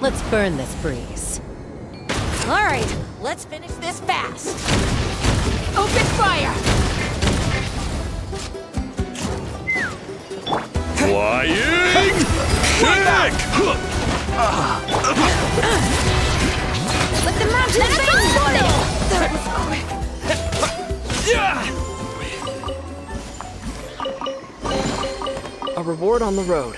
Let's burn this breeze. All right, let's finish this fast. Open fire! Flying kick! Let the mountains bang on it! That was quick. A reward on the road.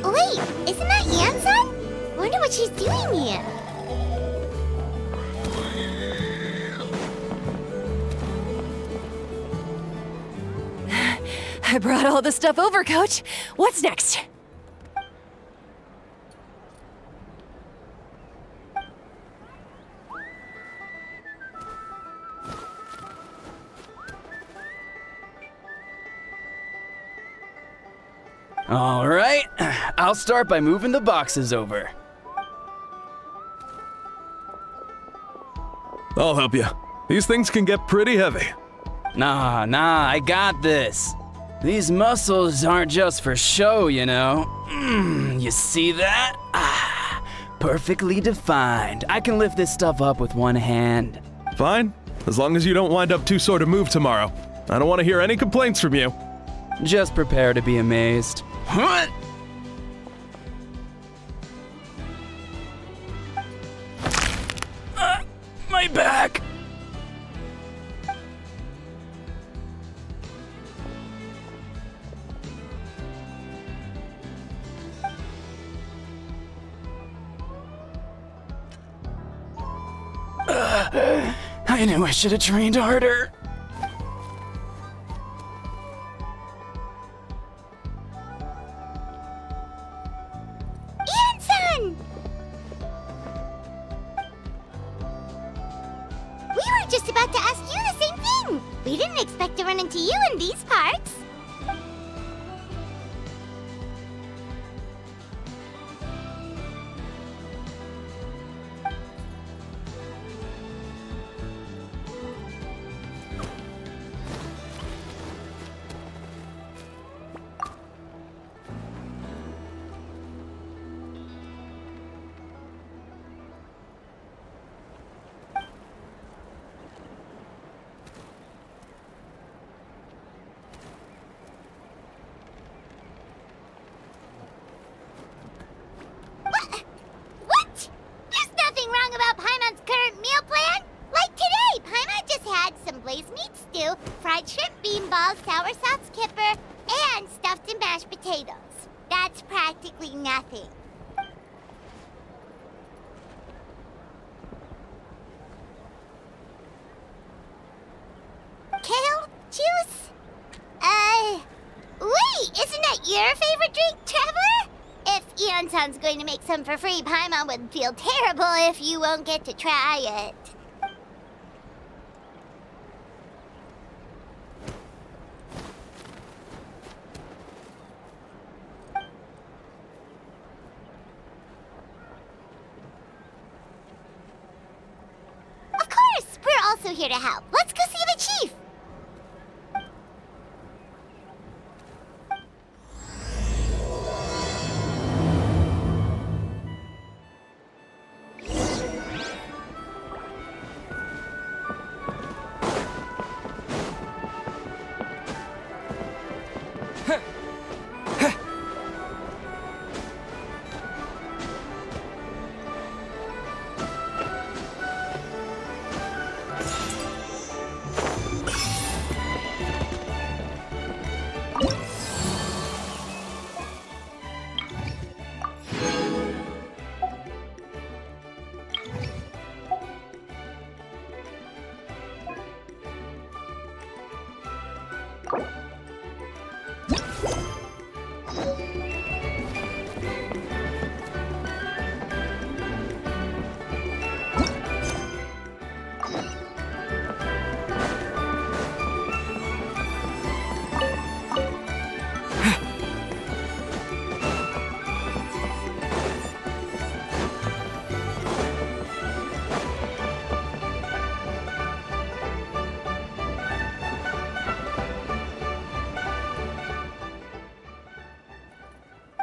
Wait, isn't that Iansan? Wonder what she's doing here. I brought all the stuff over, Coach. What's next? All right, I'll start by moving the boxes over. I'll help you. These things can get pretty heavy. Nah, I got this. These muscles aren't just for show, you know. You see that? Perfectly defined. I can lift this stuff up with one hand. Fine, as long as you don't wind up too sore to move tomorrow. I don't want to hear any complaints from you. Just prepare to be amazed. What? My back. I knew I should have trained harder. just about to ask you the same thing. We didn't expect to run into you in these parts. What? There's nothing wrong about Paimon's current meal plan. Like today, Paimon just had some blazed meat stew, fried shrimp bean balls, sour sauce kipper, and stuffed and mashed potatoes. That's practically nothing. Kale juice? Wait, isn't that your favorite drink, Traveler? If Iansan's going to make some for free, Paimon would feel terrible if you won't get to try it. Of course, we're also here to help. Let's go see the chief.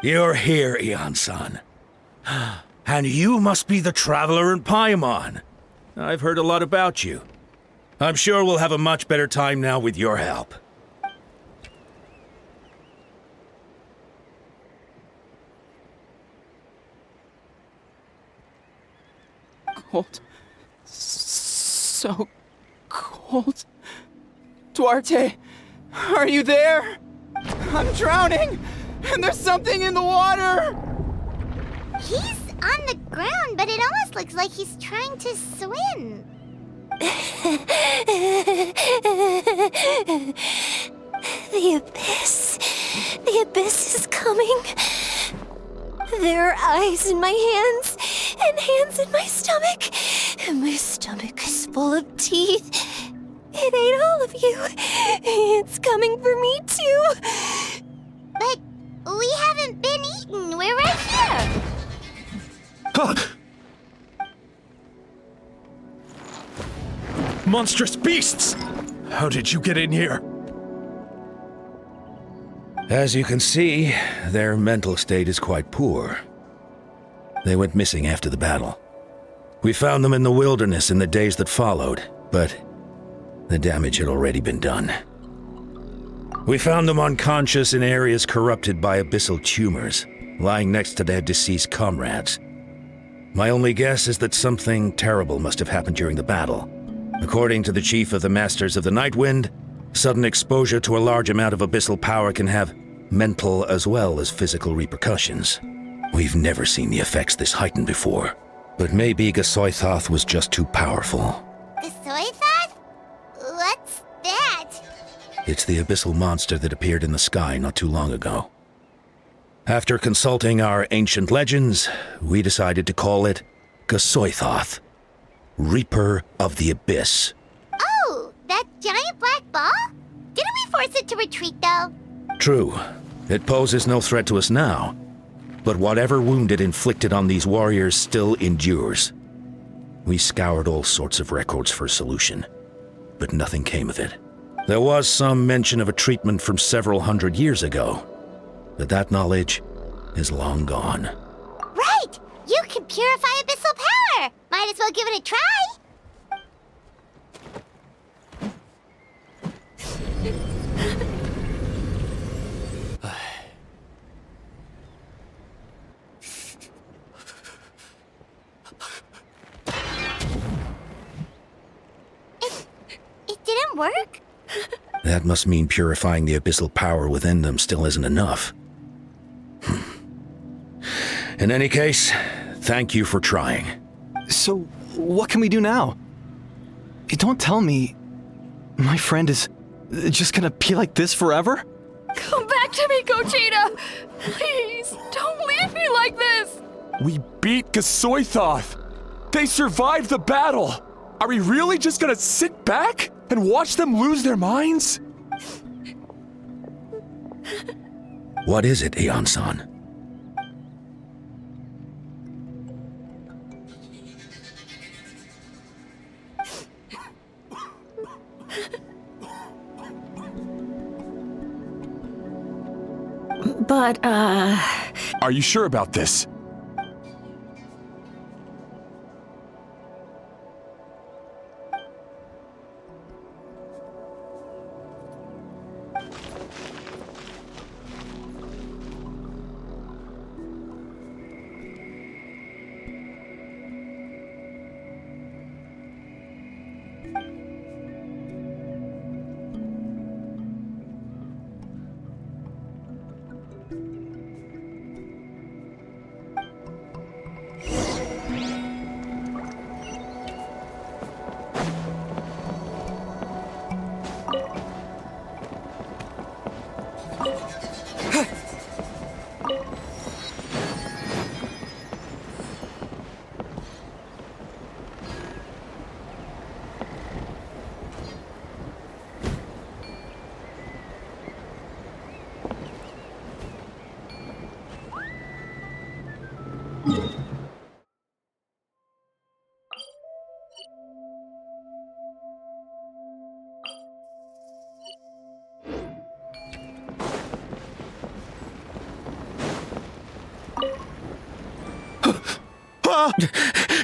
You're here, Iansan. And you must be the traveler in Paimon. I've heard a lot about you. I'm sure we'll have a much better time now with your help. Cold. So cold. Duarte, are you there? I'm drowning, and there's something in the water! He's on the ground, but it almost looks like he's trying to swim. The abyss. The abyss is coming. There are eyes in my hands, and hands in my stomach. And my stomach is full of teeth. It ate all of you. It's coming for me, too. But we haven't been eaten. We're right here. Monstrous beasts! How did you get in here? As you can see, their mental state is quite poor. They went missing after the battle. We found them in the wilderness in the days that followed, but the damage had already been done. We found them unconscious in areas corrupted by abyssal tumors, lying next to their deceased comrades. My only guess is that something terrible must have happened during the battle. According to the chief of the Masters of the Nightwind, sudden exposure to a large amount of abyssal power can have mental as well as physical repercussions. We've never seen the effects this heightened before, but maybe Gasoithoth was just too powerful. Gasoithoth? What's that? It's the abyssal monster that appeared in the sky not too long ago. After consulting our ancient legends, we decided to call it Gasoithoth, Reaper of the Abyss. That giant black ball? Didn't we force it to retreat, though? True. It poses no threat to us now. But whatever wound it inflicted on these warriors still endures. We scoured all sorts of records for a solution, but nothing came of it. There was some mention of a treatment from several hundred years ago, but that knowledge is long gone. Right! You can purify abyssal power! Might as well give it a try! It didn't work? That must mean purifying the abyssal power within them still isn't enough. In any case, thank you for trying. So, what can we do now? Don't tell me my friend is just gonna be like this forever? Come back to me, Gogeta! Please, don't leave me like this! We beat Gasoithoth! They survived the battle! Are we really just gonna sit back and watch them lose their minds? What is it, Iansan? But, Are you sure about this?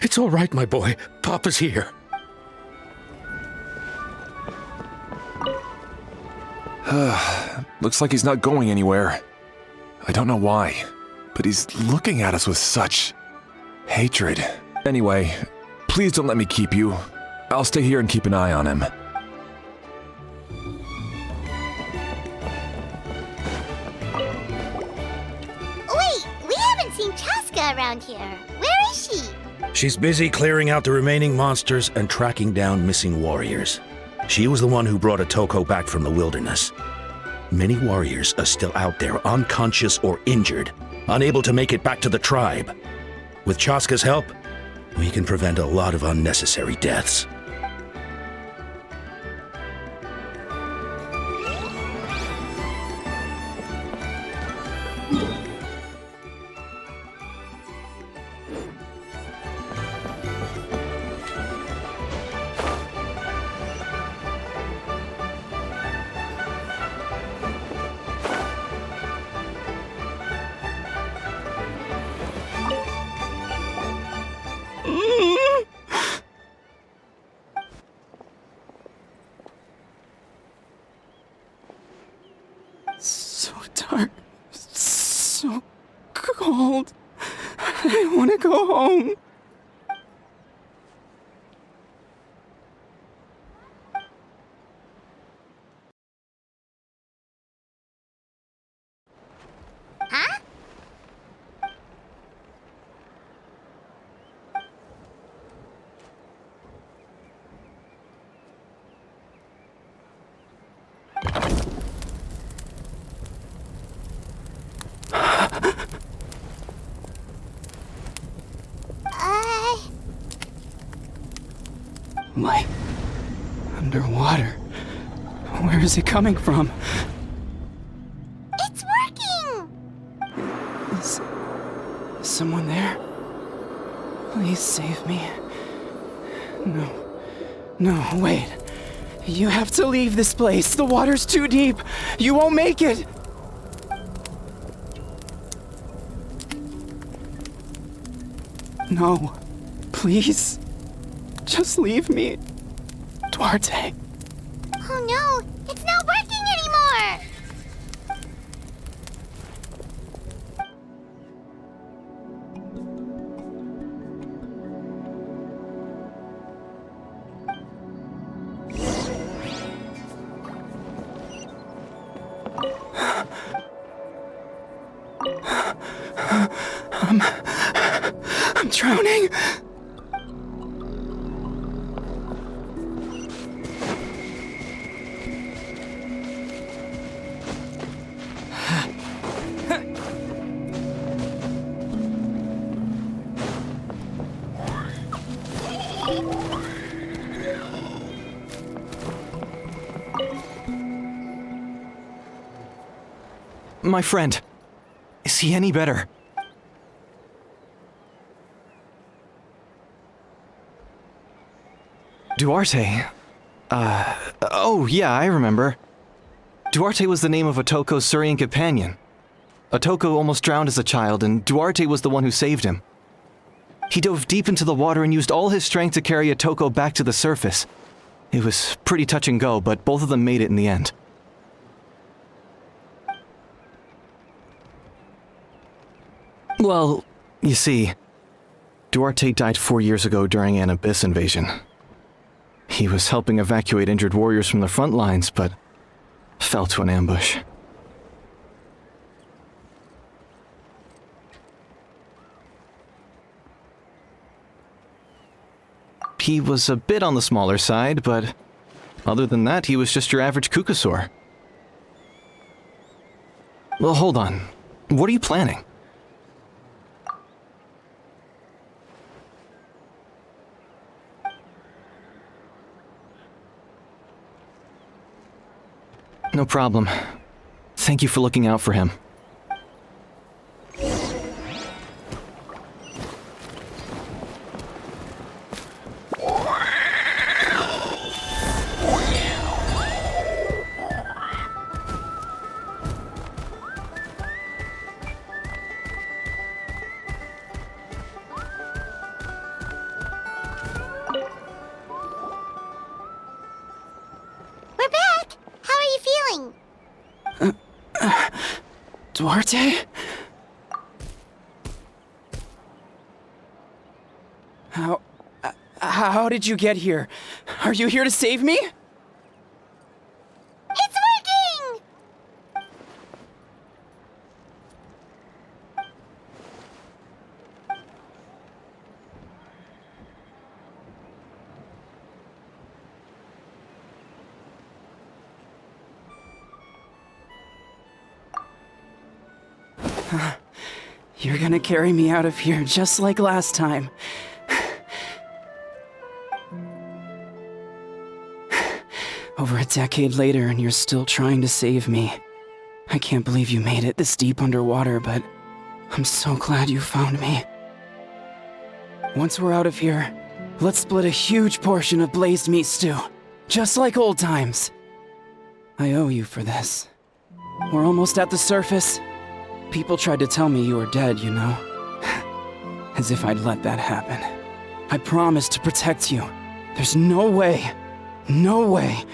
It's all right, my boy. Papa's here. Looks like he's not going anywhere. I don't know why, but he's looking at us with such hatred. Anyway, please don't let me keep you. I'll stay here and keep an eye on him. Wait, we haven't seen Chasca around here. Where is she? She's busy clearing out the remaining monsters and tracking down missing warriors. She was the one who brought Atoko back from the wilderness. Many warriors are still out there, unconscious or injured, unable to make it back to the tribe. With Chasca's help, we can prevent a lot of unnecessary deaths. So dark, so cold. I want to go home. Huh? Underwater? Where is it coming from? It's working! Is someone there? Please save me. No, wait. You have to leave this place. The water's too deep. You won't make it. No, please. Just leave me. Duarte. Oh no, it's not working anymore! I'm drowning. My friend. Is he any better? Duarte? Oh yeah, I remember. Duarte was the name of Otoko's Surian companion. Otoko almost drowned as a child, and Duarte was the one who saved him. He dove deep into the water and used all his strength to carry Otoko back to the surface. It was pretty touch and go, but both of them made it in the end. Well, you see, Duarte died 4 years ago during an abyss invasion. He was helping evacuate injured warriors from the front lines, but fell to an ambush. He was a bit on the smaller side, but other than that, he was just your average Kukasaur. Well, hold on. What are you planning? No problem. Thank you for looking out for him. We're back! How are you feeling? Duarte? How did you get here? Are you here to save me? It's working! You're gonna carry me out of here just like last time. Over a decade later, and you're still trying to save me. I can't believe you made it this deep underwater, but I'm so glad you found me. Once we're out of here, let's split a huge portion of blazed meat stew, just like old times. I owe you for this. We're almost at the surface. People tried to tell me you were dead, you know? As if I'd let that happen. I promised to protect you. There's no way. No way.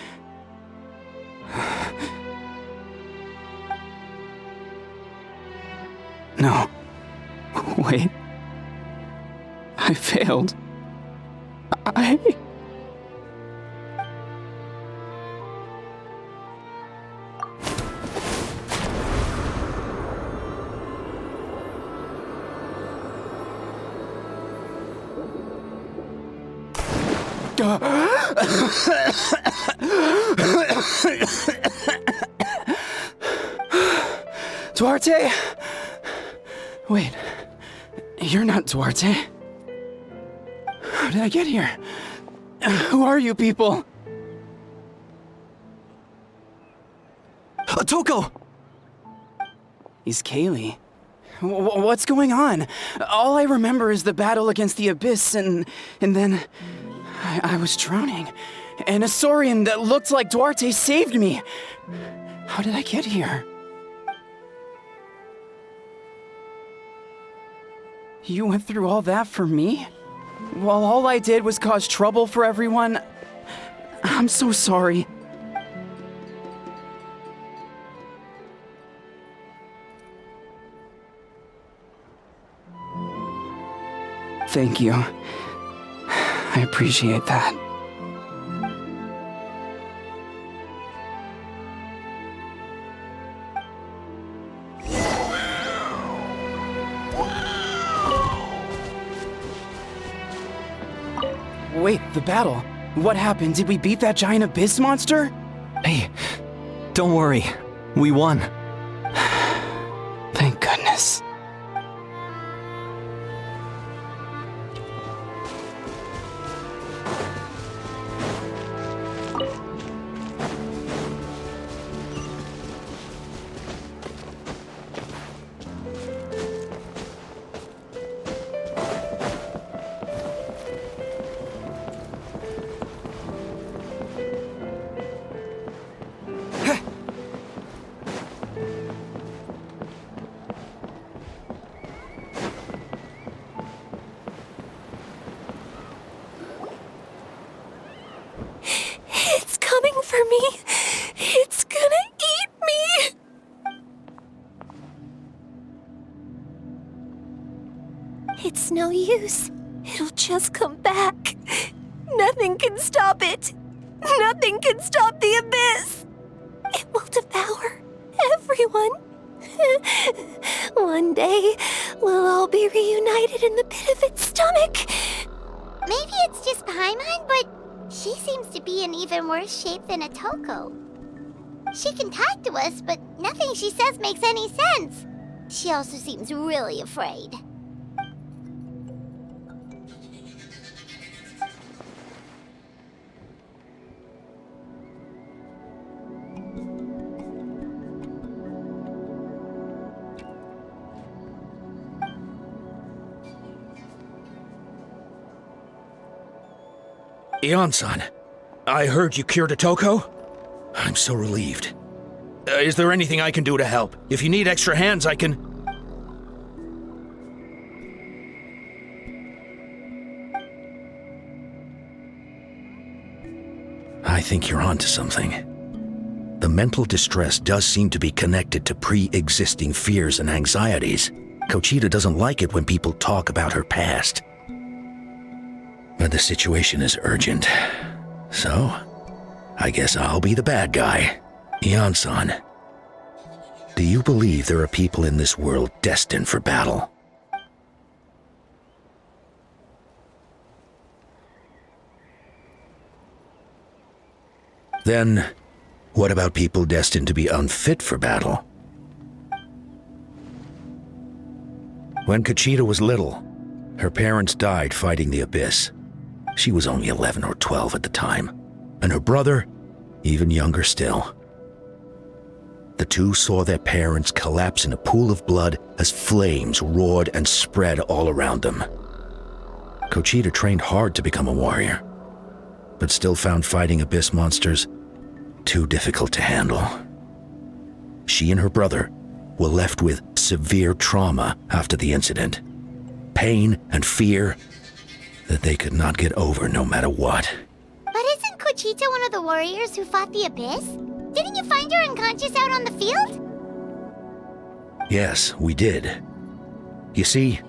No. Wait. I failed. Duarte? Wait, you're not Duarte. How did I get here? Who are you people? Otoko! He's Kaylee. What's going on? All I remember is the battle against the Abyss, and then I was drowning. And a Saurian that looked like Duarte saved me. How did I get here? You went through all that for me? While all I did was cause trouble for everyone? I'm so sorry. Thank you. I appreciate that. Wait, the battle. What happened? Did we beat that giant abyss monster? Hey, don't worry. We won. Thank goodness. It's coming for me. It's gonna eat me. It's no use. It'll just come back. Nothing can stop it. Nothing can stop the abyss. It will devour everyone. One day, we'll all be reunited in the pit of its stomach. Maybe it's just Paimon, but she seems to be in even worse shape than Otoko. She can talk to us, but nothing she says makes any sense. She also seems really afraid. Iansan, I heard you cured Otoko? I'm so relieved. Is there anything I can do to help? If you need extra hands, I can... I think you're onto something. The mental distress does seem to be connected to pre-existing fears and anxieties. Kochita doesn't like it when people talk about her past. But the situation is urgent. So, I guess I'll be the bad guy. Iansan, do you believe there are people in this world destined for battle? Then, what about people destined to be unfit for battle? When Kochita was little, her parents died fighting the Abyss. She was only 11 or 12 at the time, and her brother, even younger still. The two saw their parents collapse in a pool of blood as flames roared and spread all around them. Kochita trained hard to become a warrior, but still found fighting Abyss monsters too difficult to handle. She and her brother were left with severe trauma after the incident. Pain and fear that they could not get over no matter what. But isn't Kochita one of the warriors who fought the Abyss? Didn't you find her unconscious out on the field? Yes, we did. You see,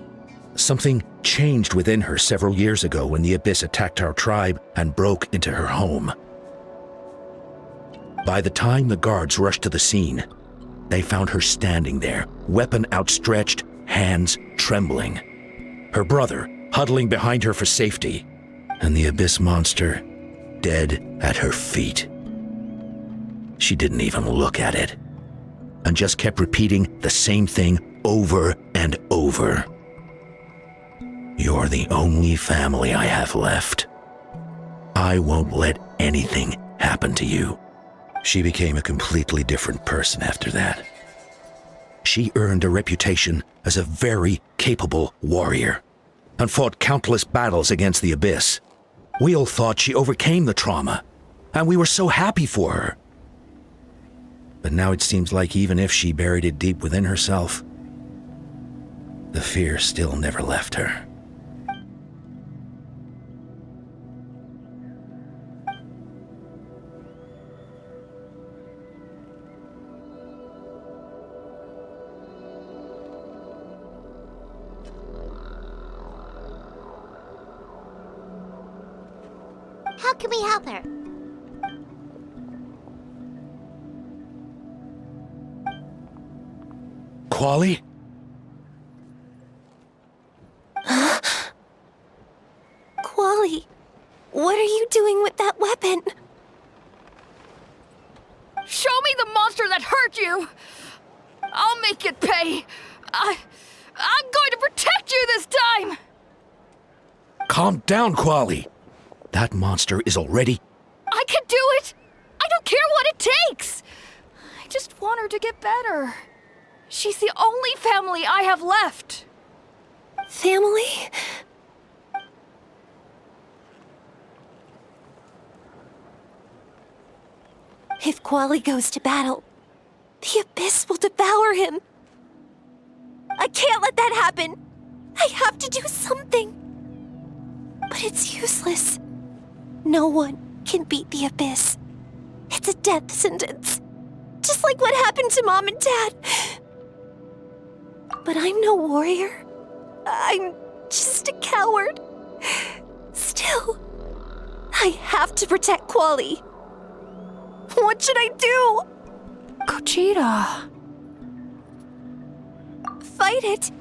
something changed within her several years ago when the Abyss attacked our tribe and broke into her home. By the time the guards rushed to the scene, they found her standing there, weapon outstretched, hands trembling. Her brother huddling behind her for safety, and the Abyss monster dead at her feet. She didn't even look at it, and just kept repeating the same thing over and over. You're the only family I have left. I won't let anything happen to you. She became a completely different person after that. She earned a reputation as a very capable warrior and fought countless battles against the Abyss. We all thought she overcame the trauma, and we were so happy for her. But now it seems like even if she buried it deep within herself, the fear still never left her. How can we help her? Quali? Quali, what are you doing with that weapon? Show me the monster that hurt you! I'll make it pay! I'm going to protect you this time! Calm down, Quali. That monster is already... I can do it! I don't care what it takes! I just want her to get better. She's the only family I have left. Family? If Quali goes to battle, the Abyss will devour him. I can't let that happen. I have to do something. But it's useless. No one can beat the Abyss. It's a death sentence. Just like what happened to Mom and Dad. But I'm no warrior. I'm just a coward. Still, I have to protect Quali. What should I do? Gogeta. Fight it.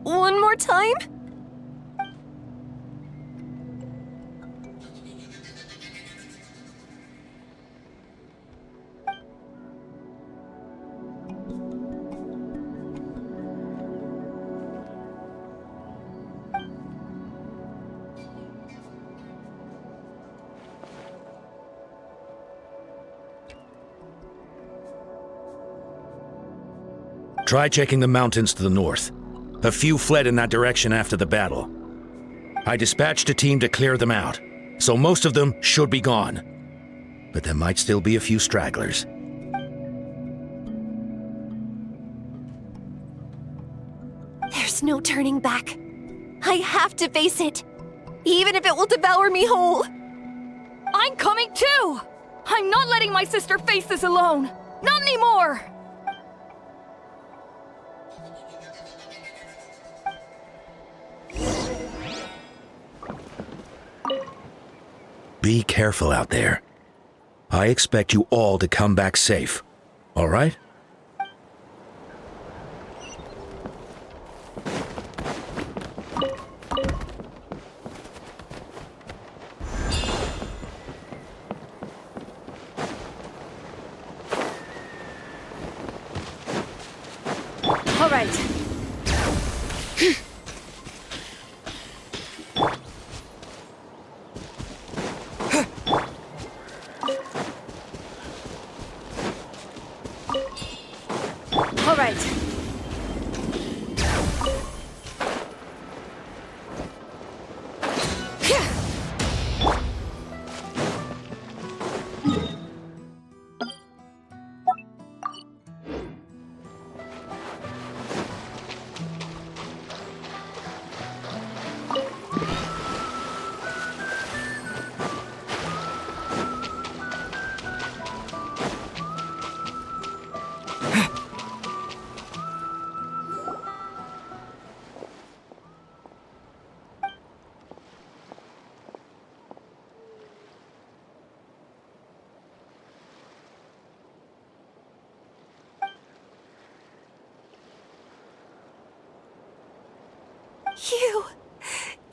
One more time? Try checking the mountains to the north. A few fled in that direction after the battle. I dispatched a team to clear them out, so most of them should be gone. But there might still be a few stragglers. There's no turning back. I have to face it, even if it will devour me whole. I'm coming too! I'm not letting my sister face this alone! Not anymore! Be careful out there. I expect you all to come back safe, all right? All right. All right.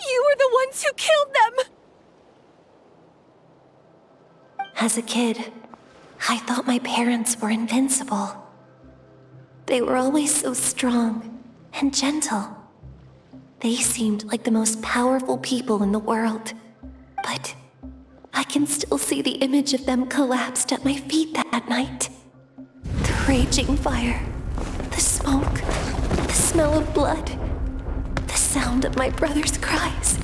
You were the ones who killed them! As a kid, I thought my parents were invincible. They were always so strong and gentle. They seemed like the most powerful people in the world. But I can still see the image of them collapsed at my feet that night. The raging fire, the smoke, the smell of blood, the sound of my brother's cries.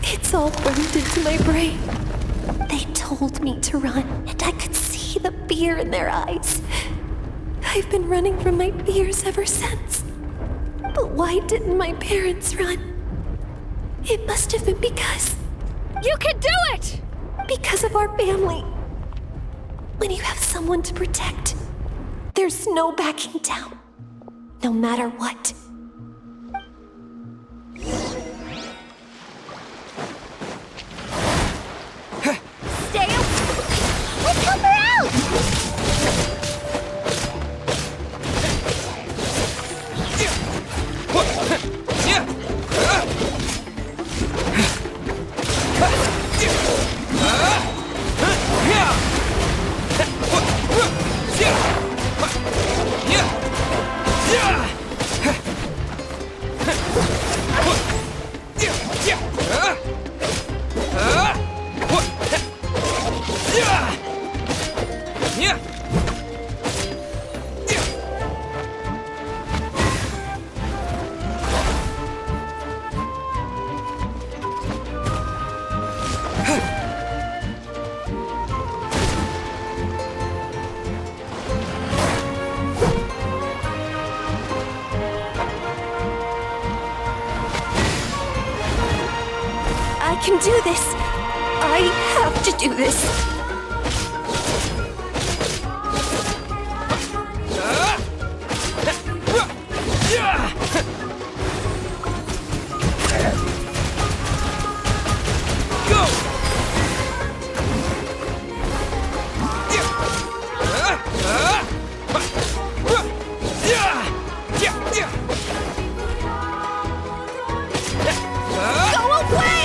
It's all burned into my brain. They told me to run, and I could see the fear in their eyes. I've been running from my fears ever since. But why didn't my parents run? It must have been because... You can do it! Because of our family. When you have someone to protect, there's no backing down, no matter what. Stay up! Let's help her out! I can do this. I have to do this. Go away!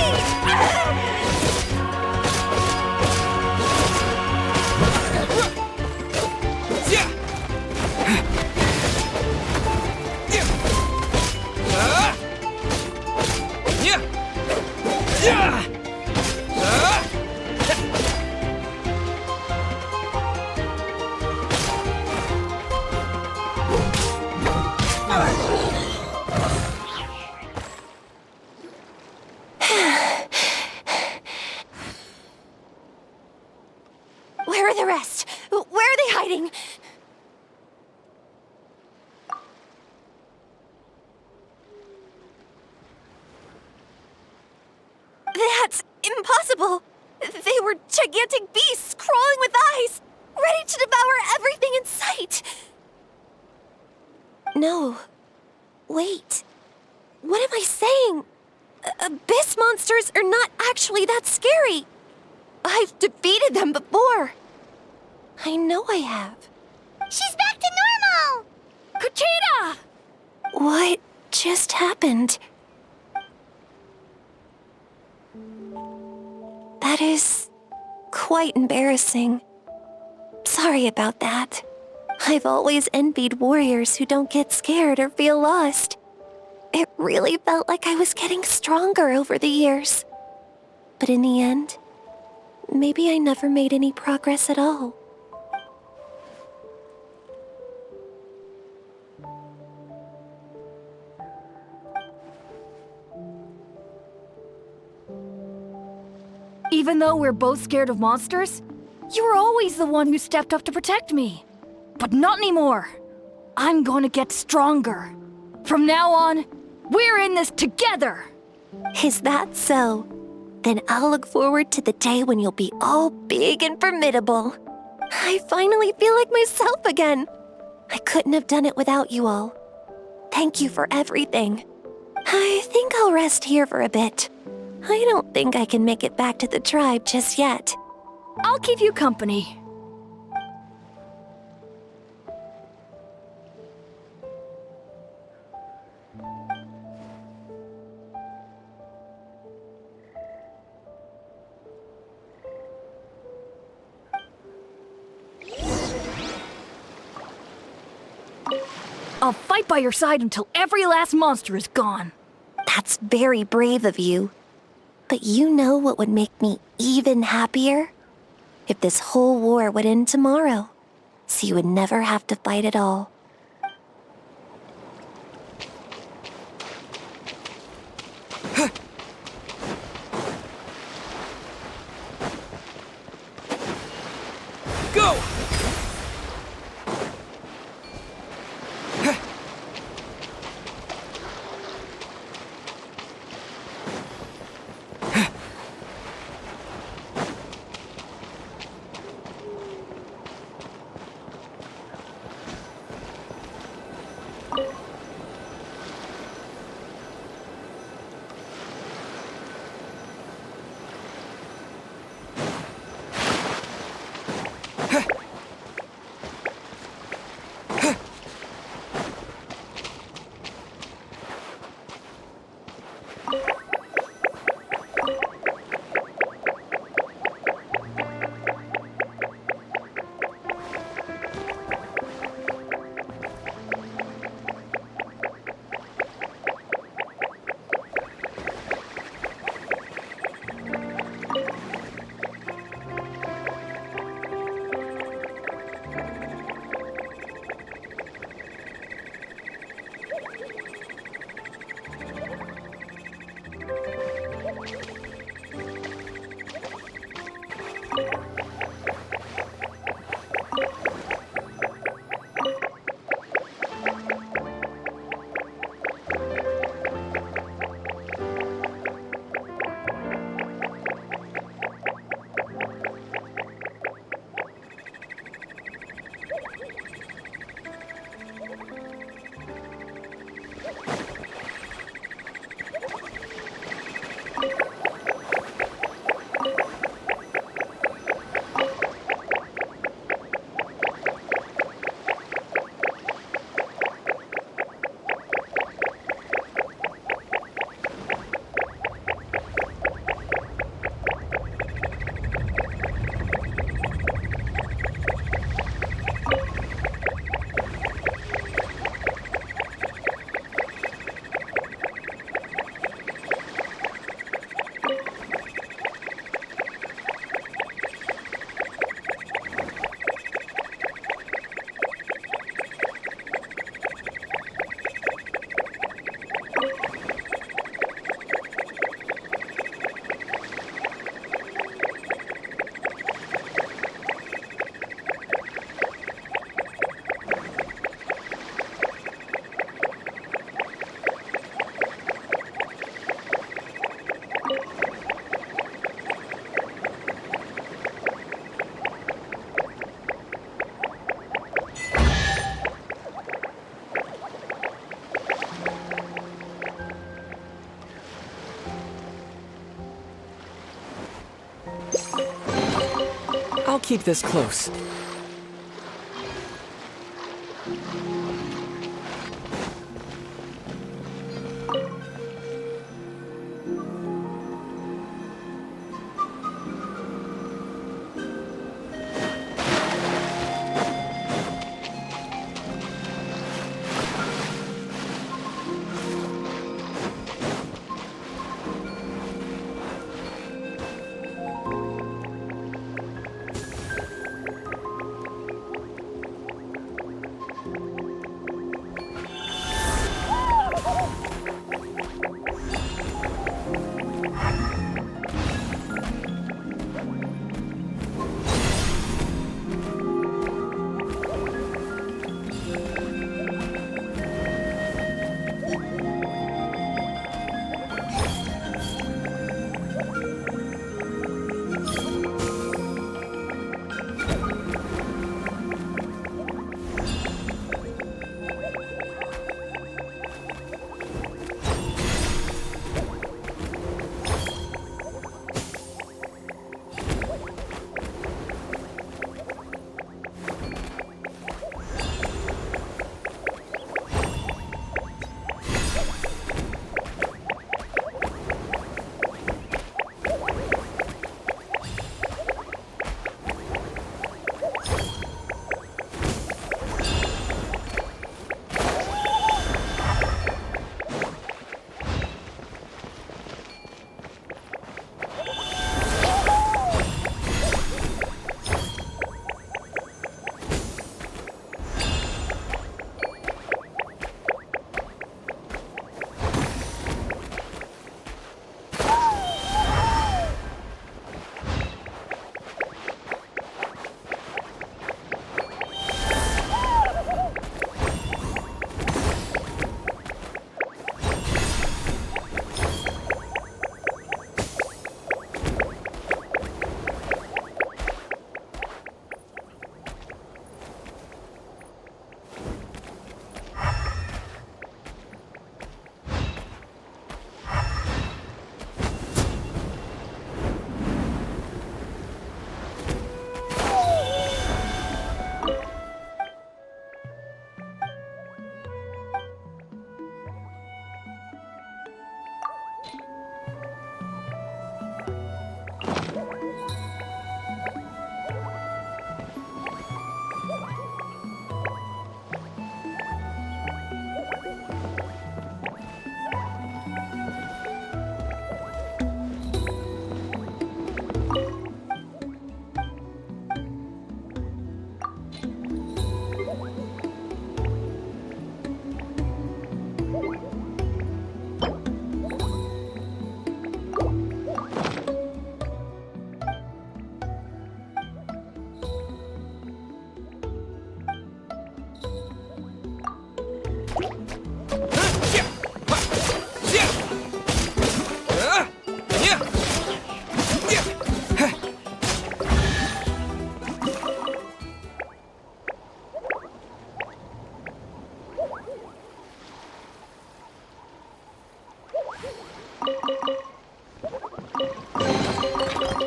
Where are the rest? Where are they hiding? That's impossible! They were gigantic beasts crawling with eyes, ready to devour everything in sight! No. Wait. What am I saying? Abyss monsters are not actually that scary. I've defeated them before. I know I have. She's back to normal! Kuchita! What just happened? That is quite embarrassing. Sorry about that. I've always envied warriors who don't get scared or feel lost. It really felt like I was getting stronger over the years. But in the end, maybe I never made any progress at all. Even though we're both scared of monsters, you were always the one who stepped up to protect me. But not anymore. I'm going to get stronger. From now on, we're in this together. Is that so? Then I'll look forward to the day when you'll be all big and formidable. I finally feel like myself again. I couldn't have done it without you all. Thank you for everything. I think I'll rest here for a bit. I don't think I can make it back to the tribe just yet. I'll keep you company. I'll fight by your side until every last monster is gone. That's very brave of you. But you know what would make me even happier? If this whole war would end tomorrow, so you would never have to fight at all. Go! I'll keep this close.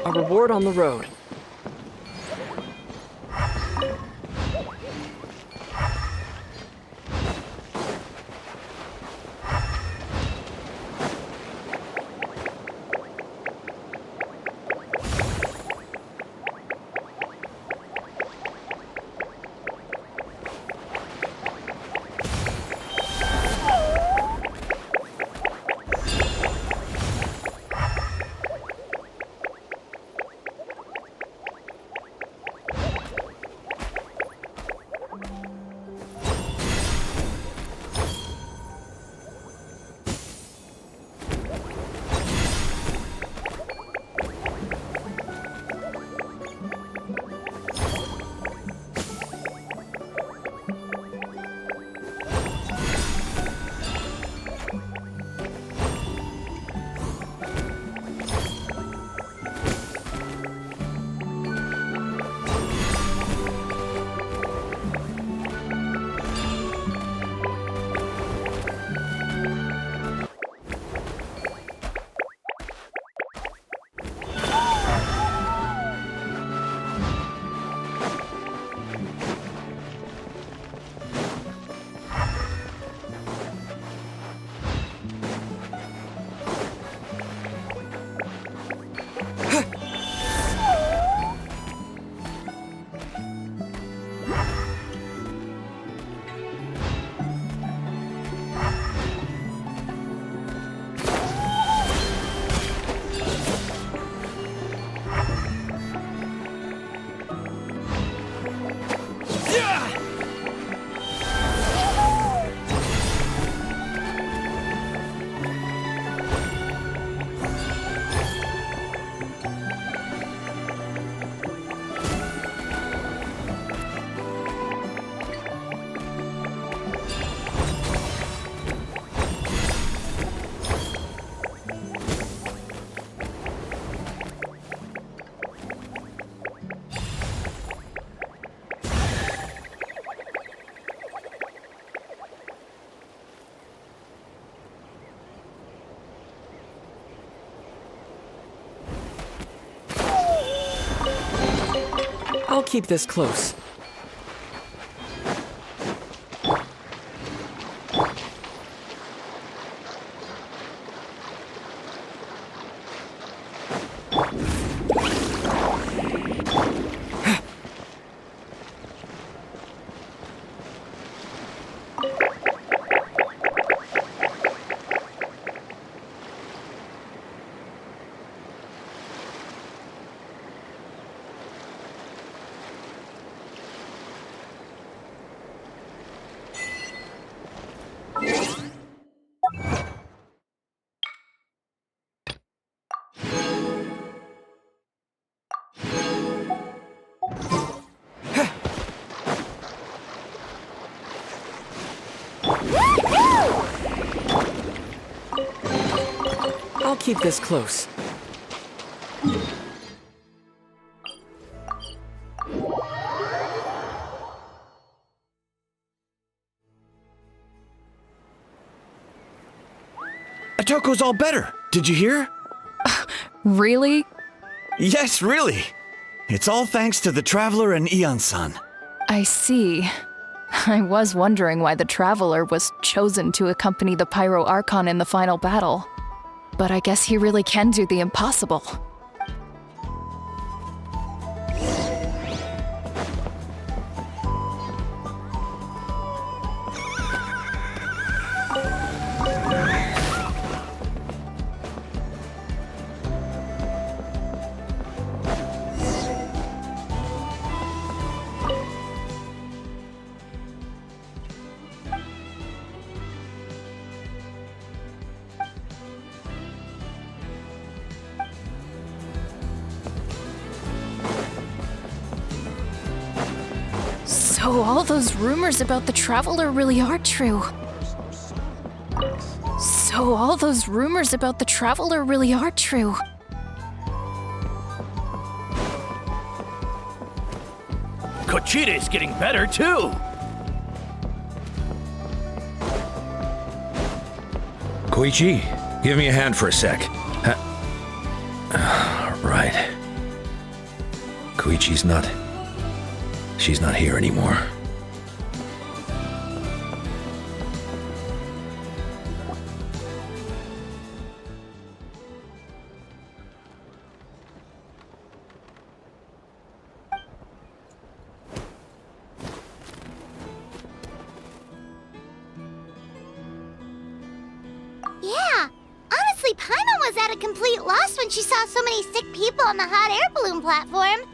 A reward on the road. I'll keep this close. I'll keep this close. Atoko's all better. Did you hear? Really? Yes, really. It's all thanks to the Traveler and Iansan. I see. I was wondering why the Traveler was chosen to accompany the Pyro Archon in the final battle. But I guess he really can do the impossible. So all those rumors about the Traveler really are true. So all those rumors about the Traveler really are true. Kochide's getting better too! Koichi, give me a hand for a sec. Right. Koichi's not... She's not here anymore. Yeah, honestly, Paimon was at a complete loss when she saw so many sick people on the hot air balloon platform.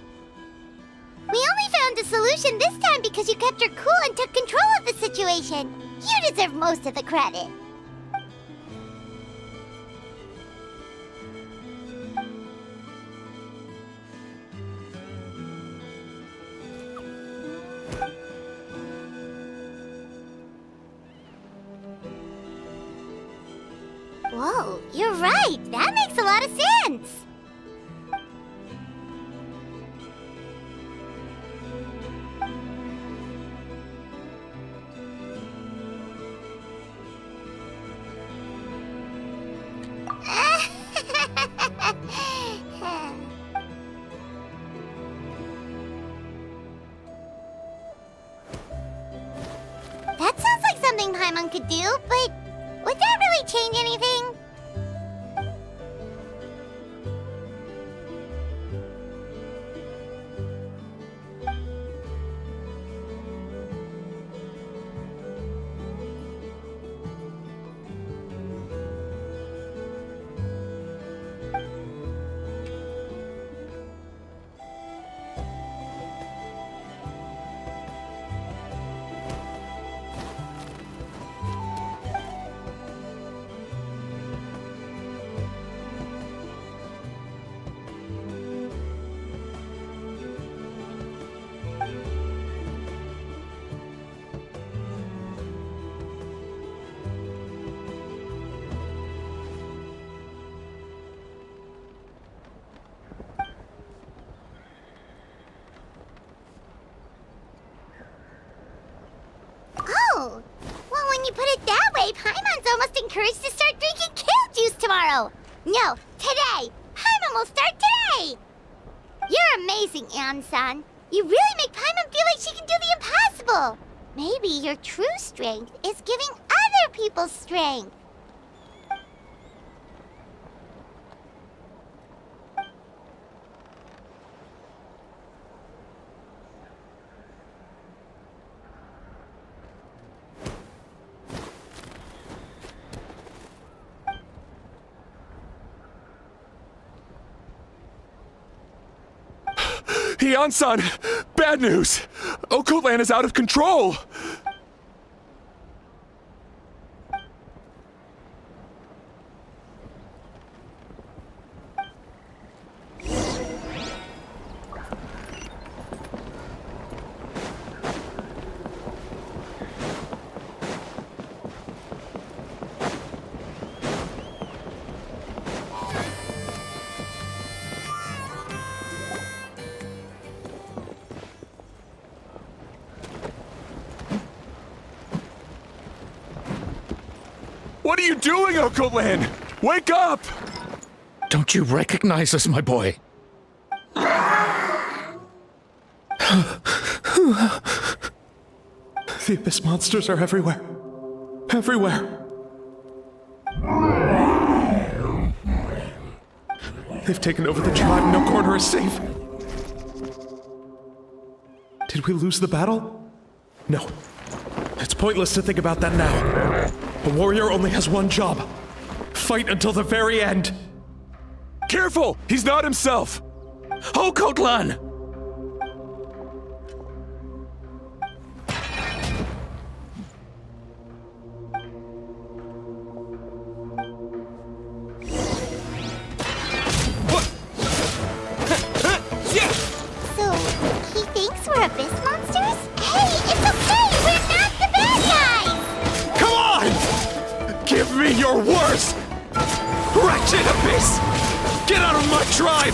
We only found a solution this time because you kept her cool and took control of the situation. You deserve most of the credit. Whoa, you're right. That makes a lot of sense. That sounds like something Paimon could do, but would that really change anything? Oh, well, when you put it that way, Paimon's almost encouraged to start drinking kale juice tomorrow. No, today. Paimon will start today. You're amazing, Iansan. You really make Paimon feel like she can do the impossible. Maybe your true strength is giving other people strength. Iansan! Bad news! Okotlan is out of control! What are you doing, Okotlan? Wake up! Don't you recognize us, my boy? The Abyss monsters are everywhere. Everywhere. They've taken over the tribe. No corner is safe. Did we lose the battle? No. It's pointless to think about that now. A warrior only has one job. Fight until the very end. Careful! He's not himself! Okotlan! So, he thinks we're Abyss monsters? Hey, it's okay! We're not the bad guys! Come on! Give me your worst! Wretched Abyss! Get out of my tribe!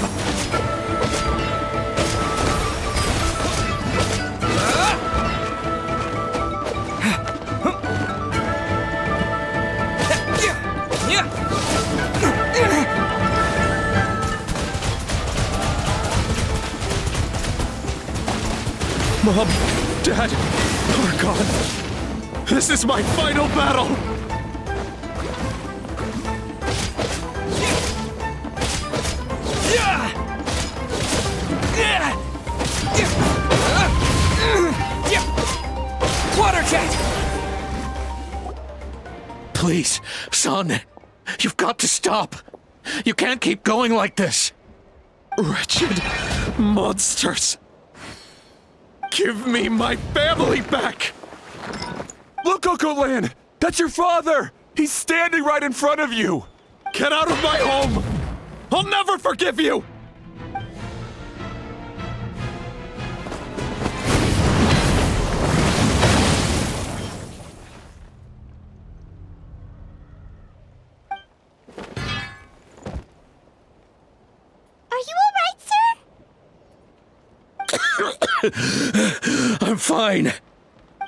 Mom, Dad, are gone. This is my final battle! Water jet! Please, son, you've got to stop. You can't keep going like this. Wretched monsters. Give me my family back! Look, Uncle Lan! That's your father! He's standing right in front of you! Get out of my home! I'll never forgive you! Are you alright, sir? I'm fine.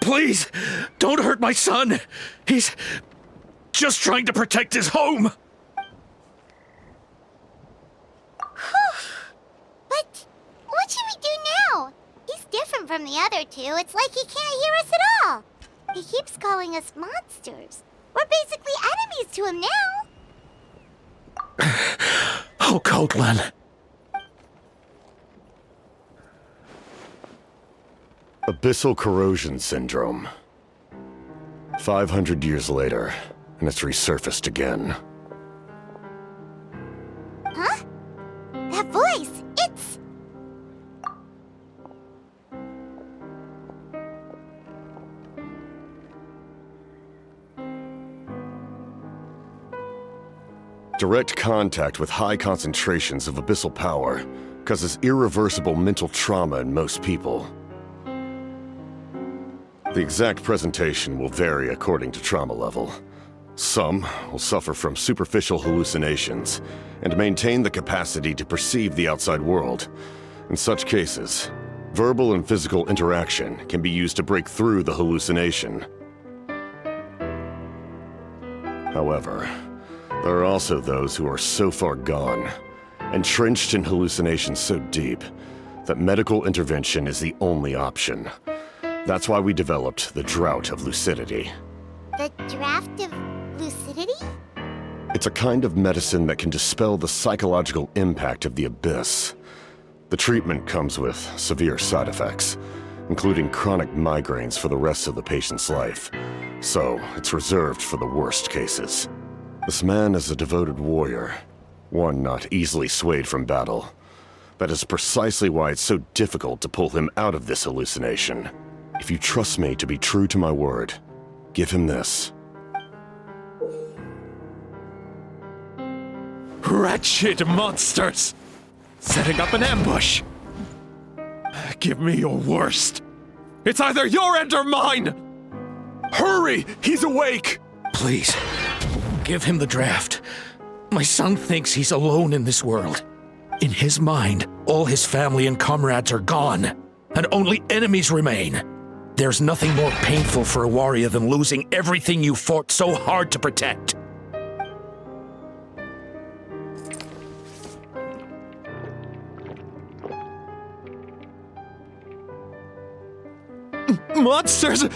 Please, don't hurt my son. He's just trying to protect his home. But what should we do now? He's different from the other two. It's like he can't hear us at all. He keeps calling us monsters. We're basically enemies to him now. Oh, Natlan. Abyssal corrosion syndrome. 500 years later, and it's resurfaced again. Huh? That voice, it's... Direct contact with high concentrations of abyssal power causes irreversible mental trauma in most people. The exact presentation will vary according to trauma level. Some will suffer from superficial hallucinations and maintain the capacity to perceive the outside world. In such cases, verbal and physical interaction can be used to break through the hallucination. However, there are also those who are so far gone, entrenched in hallucinations so deep, that medical intervention is the only option. That's why we developed the Drought of Lucidity. The draft of lucidity? It's a kind of medicine that can dispel the psychological impact of the abyss. The treatment comes with severe side effects, including chronic migraines for the rest of the patient's life. So, it's reserved for the worst cases. This man is a devoted warrior, one not easily swayed from battle. That is precisely why it's so difficult to pull him out of this hallucination. If you trust me to be true to my word, give him this. Wretched monsters! Setting up an ambush! Give me your worst. It's either your end or mine! Hurry! He's awake! Please, give him the draft. My son thinks he's alone in this world. In his mind, all his family and comrades are gone, and only enemies remain. There's nothing more painful for a warrior than losing everything you fought so hard to protect. Monsters!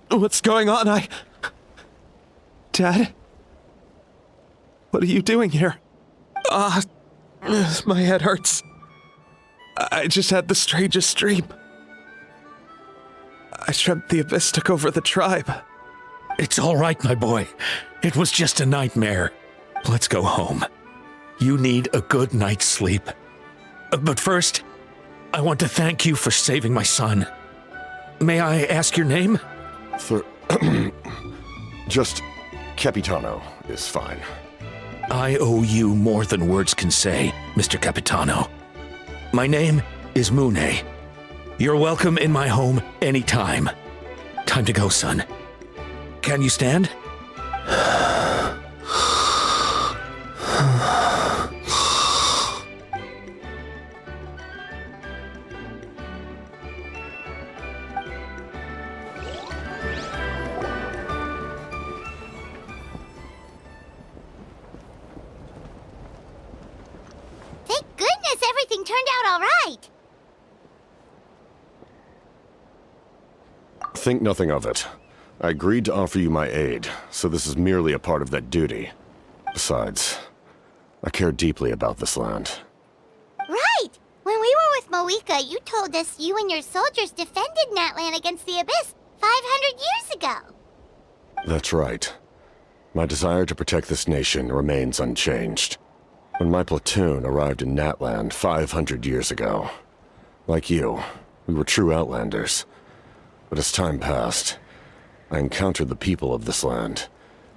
What's going on? Dad? What are you doing here? My head hurts. I just had the strangest dream. I dreamt the Abyss took over the tribe. It's all right, my boy. It was just a nightmare. Let's go home. You need a good night's sleep. But first, I want to thank you for saving my son. May I ask your name? Just Capitano is fine. I owe you more than words can say, Mr. Capitano. My name is Mune. You're welcome in my home anytime. Time to go, son. Can you stand? Thank goodness as everything turned out all right. Think nothing of it. I agreed to offer you my aid, so this is merely a part of that duty. Besides, I care deeply about this land. Right! When we were with Moika, you told us you and your soldiers defended Natlan against the Abyss 500 years ago. That's right. My desire to protect this nation remains unchanged. When my platoon arrived in Natlan 500 years ago, like you, we were true outlanders. But as time passed, I encountered the people of this land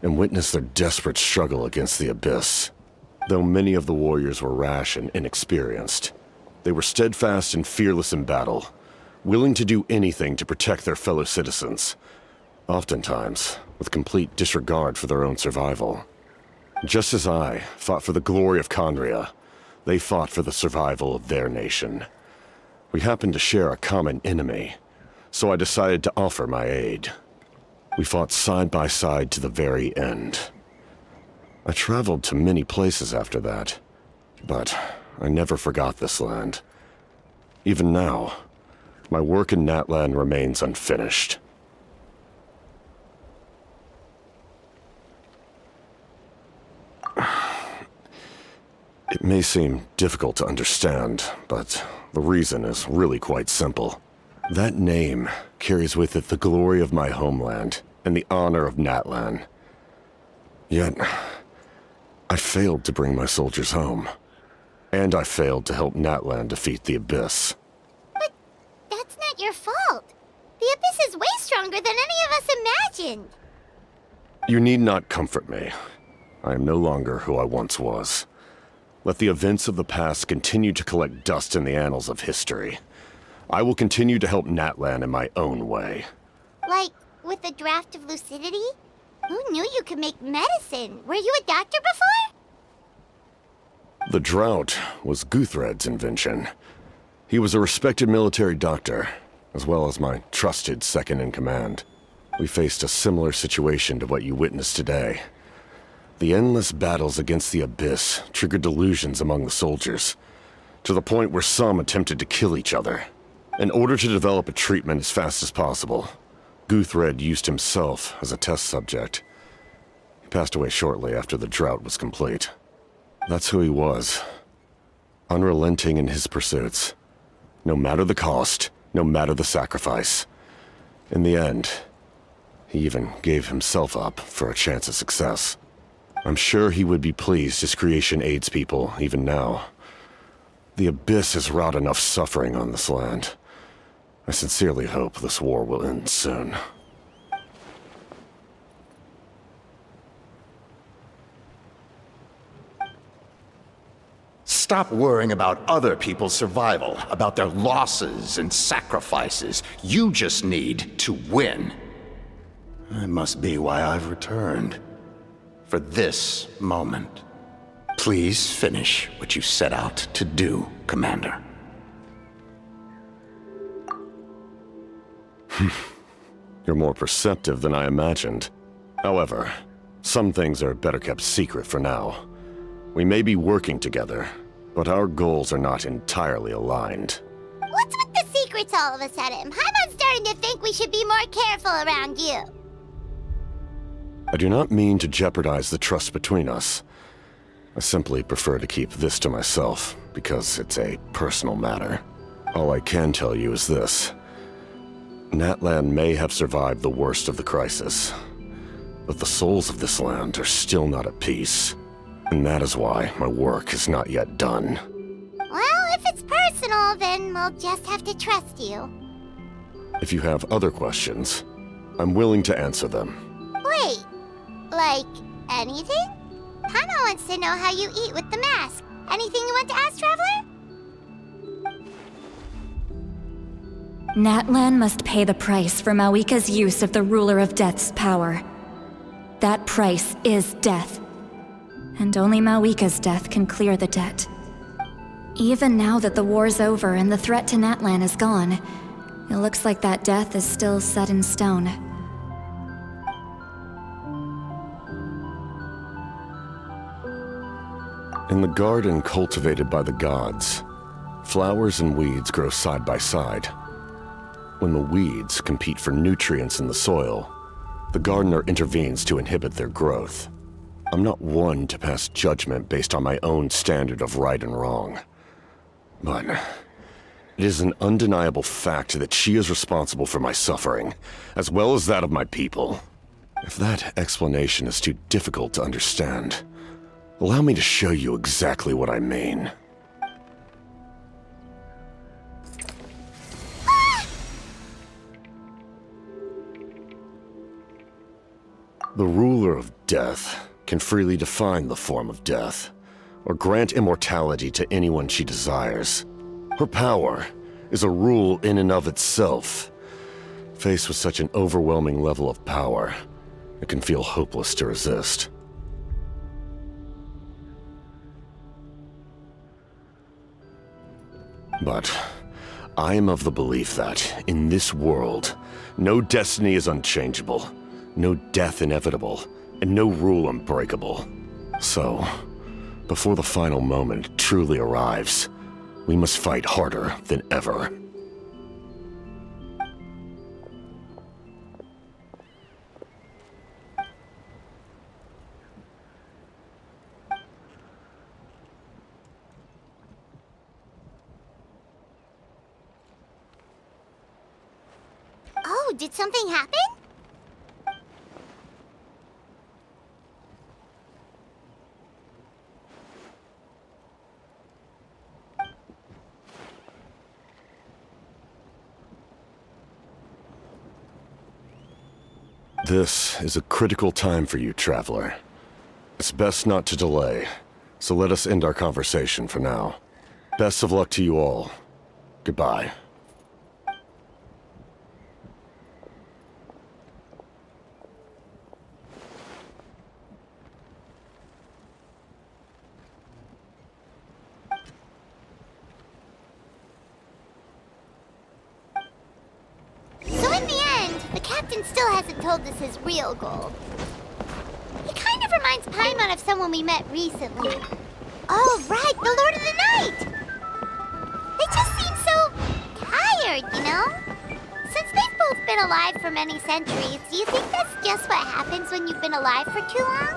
and witnessed their desperate struggle against the Abyss. Though many of the warriors were rash and inexperienced, they were steadfast and fearless in battle, willing to do anything to protect their fellow citizens, oftentimes with complete disregard for their own survival. Just as I fought for the glory of Conria, they fought for the survival of their nation. We happened to share a common enemy, so I decided to offer my aid. We fought side by side to the very end. I traveled to many places after that, but I never forgot this land. Even now, my work in Natlan remains unfinished. It may seem difficult to understand, but the reason is really quite simple. That name carries with it the glory of my homeland and the honor of Natlan. Yet, I failed to bring my soldiers home. And I failed to help Natlan defeat the Abyss. But that's not your fault. The Abyss is way stronger than any of us imagined. You need not comfort me. I am no longer who I once was. Let the events of the past continue to collect dust in the annals of history. I will continue to help Natlan in my own way. Like, with the draft of lucidity? Who knew you could make medicine? Were you a doctor before? The drought was Guthred's invention. He was a respected military doctor, as well as my trusted second-in-command. We faced a similar situation to what you witnessed today. The endless battles against the Abyss triggered delusions among the soldiers, to the point where some attempted to kill each other. In order to develop a treatment as fast as possible, Guthred used himself as a test subject. He passed away shortly after the drought was complete. That's who he was. Unrelenting in his pursuits. No matter the cost, no matter the sacrifice. In the end, he even gave himself up for a chance of success. I'm sure he would be pleased his creation aids people, even now. The Abyss has wrought enough suffering on this land. I sincerely hope this war will end soon. Stop worrying about other people's survival, about their losses and sacrifices. You just need to win. That must be why I've returned. For this moment. Please finish what you set out to do, Commander. You're more perceptive than I imagined. However, some things are better kept secret for now. We may be working together, but our goals are not entirely aligned. What's with the secrets all of a sudden? Paimon's starting to think we should be more careful around you. I do not mean to jeopardize the trust between us. I simply prefer to keep this to myself, because it's a personal matter. All I can tell you is this. Natlan may have survived the worst of the crisis, but the souls of this land are still not at peace. And that is why my work is not yet done. Well, if it's personal, then we'll just have to trust you. If you have other questions, I'm willing to answer them. Wait, like anything? Paimon wants to know how you eat with the mask. Anything you want to ask, Traveler? Natlan must pay the price for Mawika's use of the Ruler of Death's power. That price is death. And only Mawika's death can clear the debt. Even now that the war's over and the threat to Natlan is gone, it looks like that death is still set in stone. In the garden cultivated by the gods, Flowers and weeds grow side by side. When the weeds compete for nutrients in the soil, the gardener intervenes to inhibit their growth. I'm not one to pass judgment based on my own standard of right and wrong. But it is an undeniable fact that she is responsible for my suffering, as well as that of my people. If that explanation is too difficult to understand, allow me to show you exactly what I mean. The ruler of death can freely define the form of death, or grant immortality to anyone she desires. Her power is a rule in and of itself. Faced with such an overwhelming level of power, it can feel hopeless to resist. But I am of the belief that, in this world, no destiny is unchangeable, no death inevitable, and no rule unbreakable. So, before the final moment truly arrives, we must fight harder than ever. Oh, did something happen? This is a critical time for you, Traveler. It's best not to delay, so let us end our conversation for now. Best of luck to you all. Goodbye. Still hasn't told us his real goal. He kind of reminds Paimon of someone we met recently. Oh, right, the Lord of the Night! They just seem so tired, you know? Since they've both been alive for many centuries, do you think that's just what happens when you've been alive for too long?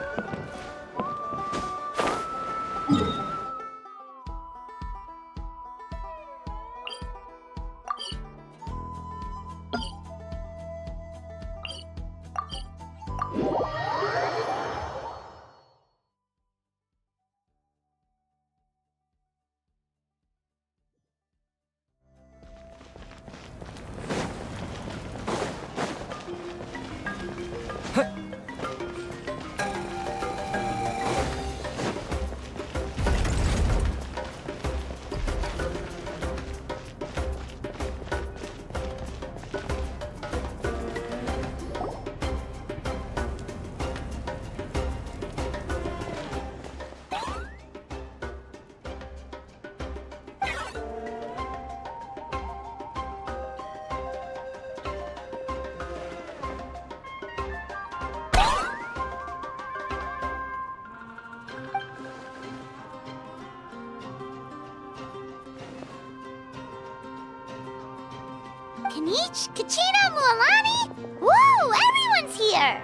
Kanich, Kachina, Mualani? Woo! Everyone's here!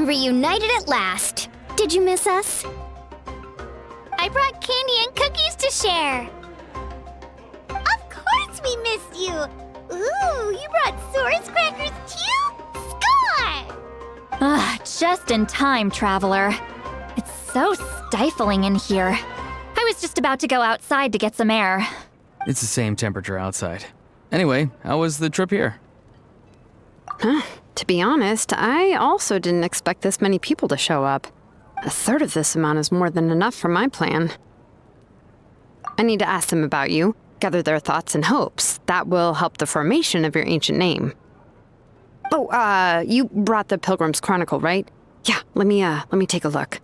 Reunited at last. Did you miss us? I brought candy and cookies to share. Of course we missed you. Ooh, you brought Source crackers too? Score! Ah, just in time, Traveler. It's so stifling in here. I was just about to go outside to get some air. It's the same temperature outside. Anyway, how was the trip here? To be honest, I also didn't expect this many people to show up. A third of this amount is more than enough for my plan. I need to ask them about you, gather their thoughts and hopes. That will help the formation of your ancient name. Oh, you brought the Pilgrim's Chronicle, right? Yeah, let me take a look.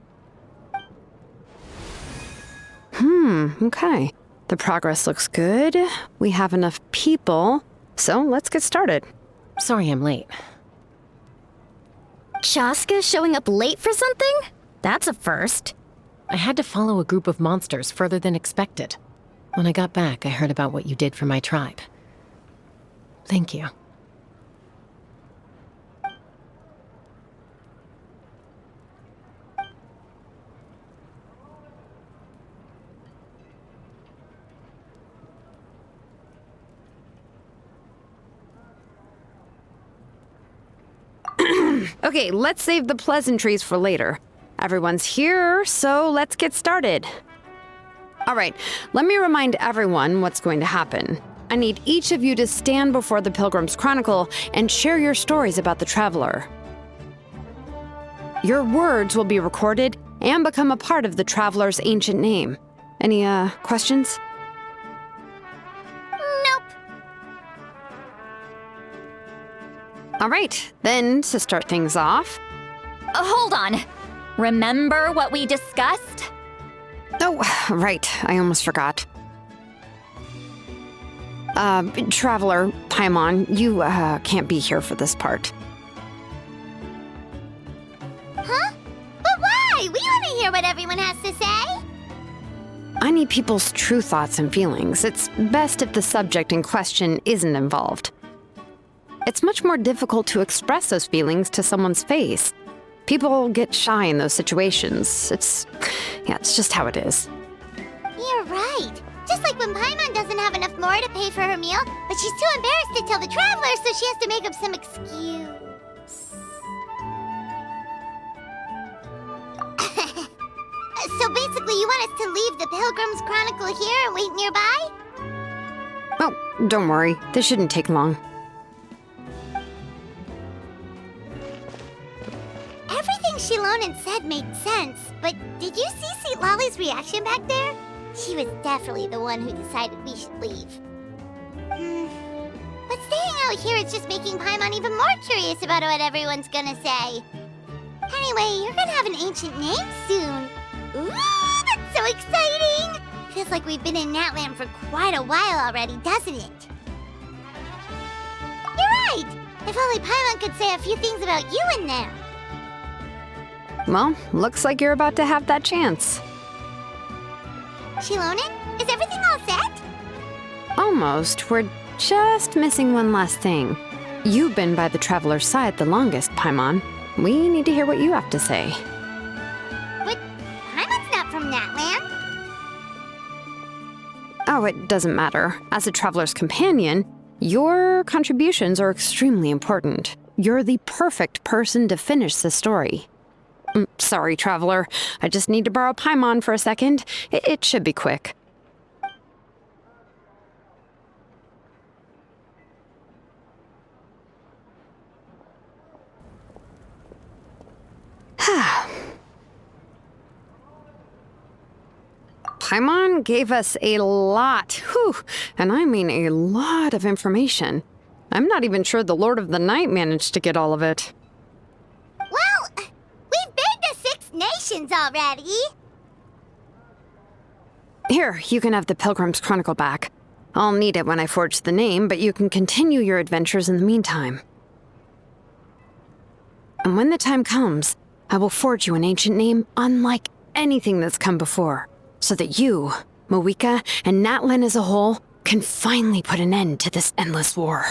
Okay. The progress looks good. We have enough people, so let's get started. Sorry I'm late. Chasca showing up late for something? That's a first. I had to follow a group of monsters further than expected. When I got back, I heard about what you did for my tribe. Thank you. Okay, let's save the pleasantries for later. Everyone's here, so let's get started. All right, let me remind everyone what's going to happen. I need each of you to stand before the Pilgrim's Chronicle and share your stories about the Traveler. Your words will be recorded and become a part of the Traveler's ancient name. Any, questions? Nope. All right, then to start things off... Hold on. Remember what we discussed? Oh, right, I almost forgot. Traveler, Paimon, you, can't be here for this part. Huh? But why? We want to hear what everyone has to say. I need people's true thoughts and feelings. It's best if the subject in question isn't involved. It's much more difficult to express those feelings to someone's face. People get shy in those situations. It's just how it is. You're right. Just like when Paimon doesn't have enough more to pay for her meal, but she's too embarrassed to tell the Traveler, so she has to make up some excuse. So basically, you want us to leave the Pilgrim's Chronicle here and wait nearby? Oh, don't worry. This shouldn't take long. Everything Shilonen said made sense, but did you see Sweet Lolly's reaction back there? She was definitely the one who decided we should leave. But staying out here is just making Paimon even more curious about what everyone's gonna say. Anyway, you're gonna have an ancient name soon. Ooh, that's so exciting! Feels like we've been in Natlan for quite a while already, doesn't it? You're right! If only Paimon could say a few things about you in there. Well, looks like you're about to have that chance. Shilonen, is everything all set? Almost. We're just missing one last thing. You've been by the Traveler's side the longest, Paimon. We need to hear what you have to say. But Paimon's not from Natlan. Oh, it doesn't matter. As a Traveler's companion, your contributions are extremely important. You're the perfect person to finish the story. Sorry, Traveler. I just need to borrow Paimon for a second. It should be quick. Paimon gave us a lot, and I mean a lot of information. I'm not even sure the Lord of the Night managed to get all of it. Well, we've been to 6 nations already. Here, you can have the Pilgrim's Chronicle back. I'll need it when I forge the name, but you can continue your adventures in the meantime. And when the time comes, I will forge you an ancient name unlike anything that's come before, so that you, Moeka, and Natlan as a whole can finally put an end to this endless war.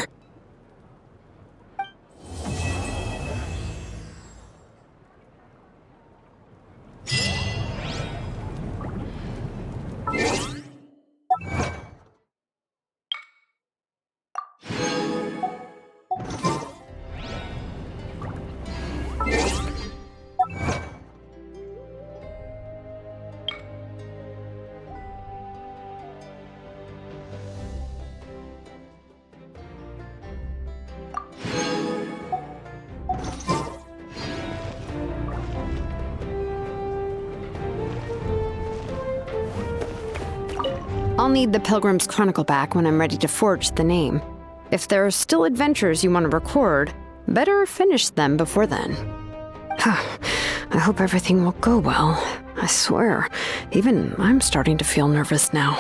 I'll need the Pilgrim's Chronicle back when I'm ready to forge the name. If there are still adventures you want to record, better finish them before then. I hope everything will go well. I swear, even I'm starting to feel nervous now.